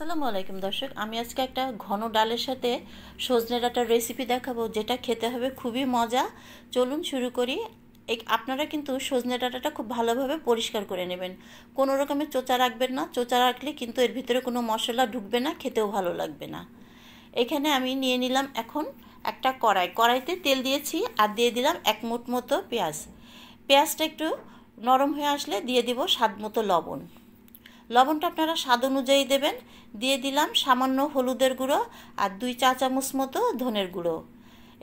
আসসালামু আলাইকুম দর্শক, আমি আজকে একটা ঘন ডালের সাথে সজনে ডাঁটার রেসিপি দেখাবো, যেটা খেতে হবে খুবই মজা। চলুন শুরু করি। আপনারা কিন্তু সজনে ডাঁটাটা খুব ভালোভাবে পরিষ্কার করে নেবেন। কোনো রকমের চোচা রাখবেন না, চোচা রাখলে কিন্তু এর ভিতরে কোনো মশলা ঢুকবে না, খেতেও ভালো লাগবে না। এখানে আমি নিয়ে নিলাম এখন একটা কড়াইতে তেল দিয়েছি আর দিয়ে দিলাম 1 মুঠ মতো পেঁয়াজ। পেঁয়াজটা একটু নরম হয়ে আসলে দিয়ে দিব স্বাদ মতো লবণ। লবণটা আপনারা স্বাদ অনুযায়ী দেবেন। দিয়ে দিলাম সামান্য হলুদের গুঁড়ো আর 2 চা চামচ মতো ধনের গুঁড়ো।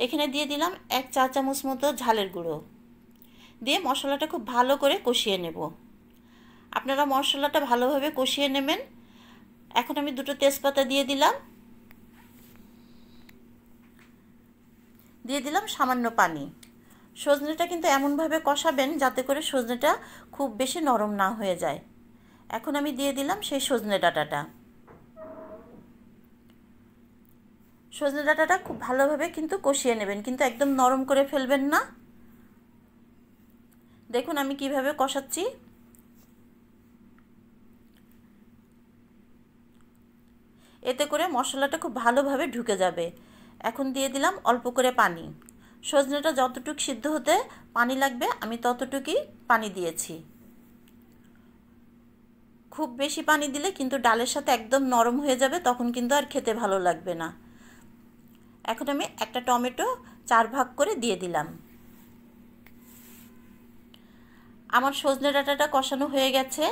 এখানে দিয়ে দিলাম 1 চা চামচ মতো ঝালের গুঁড়ো। দিয়ে মশলাটা খুব ভালো করে কষিয়ে নেব। আপনারা মশলাটা ভালোভাবে কষিয়ে নেবেন। এখন আমি 2টো তেজপাতা দিয়ে দিলাম। দিয়ে দিলাম সামান্য পানি। সজনেটা কিন্তু এমনভাবে কষাবেন যাতে করে সজনেটা খুব বেশি নরম না হয়ে যায়। এখন আমি দিয়ে দিলাম সেই সজনে ডাঁটাটা। সজনে ডাঁটাটা খুব ভালোভাবে কিন্তু কষিয়ে নেবেন, কিন্তু একদম নরম করে ফেলবেন না। দেখুন আমি কিভাবে কষাচ্ছি। এতে করে মশলাটা খুব ভালোভাবে ঢুকে যাবে। এখন দিয়ে দিলাম অল্প করে পানি। সজনেটা যতটুকু সিদ্ধ হতে পানি লাগবে আমি ততটুকুই পানি দিয়েছি। খুব বেশি পানি দিলে কিন্তু ডালের সাথে একদম নরম হয়ে যাবে, তখন কিন্তু আর খেতে ভালো লাগবে না। এখন আমি একটা টমেটো 4 ভাগ করে দিয়ে দিলাম। আমার সজনে ডাঁটাটা কষানো হয়ে গেছে।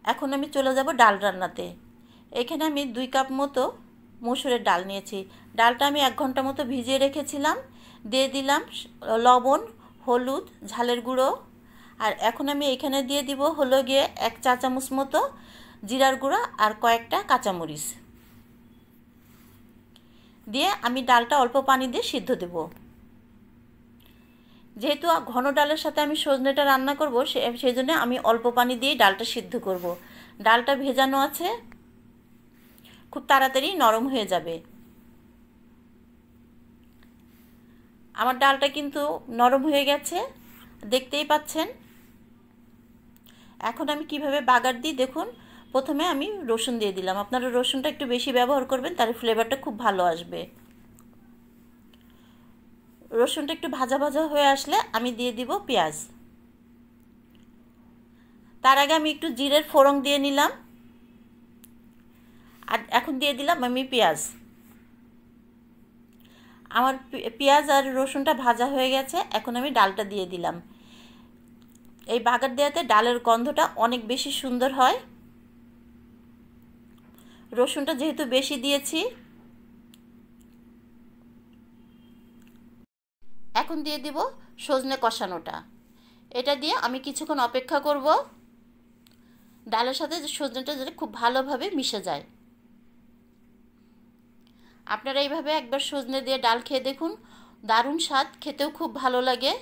এখন আমি চলে যাব ডাল রান্নাতে। এখানে আমি 2 কাপ মতো মসুরের ডাল নিয়েছি। ডালটা আমি 1 ঘন্টা মতো ভিজিয়ে রেখেছিলাম। দিয়ে দিলাম লবণ, হলুদ, ঝালের গুঁড়ো। আর এখন আমি এখানে দিয়ে দিব হলো গিয়ে 1 চা চামচ মতো জিরার গুঁড়া আর কয়েকটা কাঁচামরিচ। দিয়ে আমি ডালটা অল্প পানি দিয়ে সিদ্ধ দেব। যেহেতু ঘন ডালের সাথে আমি সজনেটা রান্না করব, সেই জন্য আমি অল্প পানি দিয়ে ডালটা সিদ্ধ করব। ডালটা ভেজানো আছে, খুব তাড়াতাড়ি নরম হয়ে যাবে। আমার ডালটা কিন্তু নরম হয়ে গেছে, দেখতেই পাচ্ছেন। এখন আমি কিভাবে বাগার দিই দেখুন। প্রথমে আমি রসুন দিয়ে দিলাম। আপনারা রসুনটা একটু বেশি ব্যবহার করবেন, তাহলে ফ্লেভারটা খুব ভালো আসবে। রসুনটা একটু ভাজা ভাজা হয়ে আসলে আমি দিয়ে দিব পেঁয়াজ। তার আগে আমি একটু জিরের ফোড়ন দিয়ে নিলাম। আর এখন দিয়ে দিলাম আমি পেঁয়াজ। আমার পেঁয়াজ আর রসুনটা ভাজা হয়ে গেছে। এখন আমি ডালটা দিয়ে দিলাম। এই বাগার দেওয়াতে ডালের গন্ধটা অনেক বেশি সুন্দর হয়। রসুনটা যেহেতু বেশি দিয়েছি। এখন দিয়ে দিব সজনে কষানোটা। এটা দিয়ে আমি কিছুক্ষণ অপেক্ষা করব, ডালের সাথে সজনেটা যাতে খুব ভালোভাবে মিশে যায়। আপনারা এইভাবে একবার সজনে দিয়ে ডাল খেয়ে দেখুন, দারুণ স্বাদ, খেতেও খুব ভালো লাগে।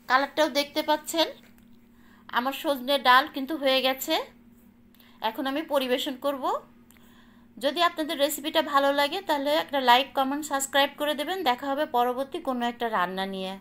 কালারটাও দেখতে পাচ্ছেন। আমার সজনে ডাল কিন্তু হয়ে গেছে। এখন আমি পরিবেশন করব। যদি আপনাদের রেসিপিটা ভালো লাগে তাহলে একটা লাইক, কমেন্ট, সাবস্ক্রাইব করে দেবেন। দেখা হবে পরবর্তী কোনো একটা রান্না নিয়ে।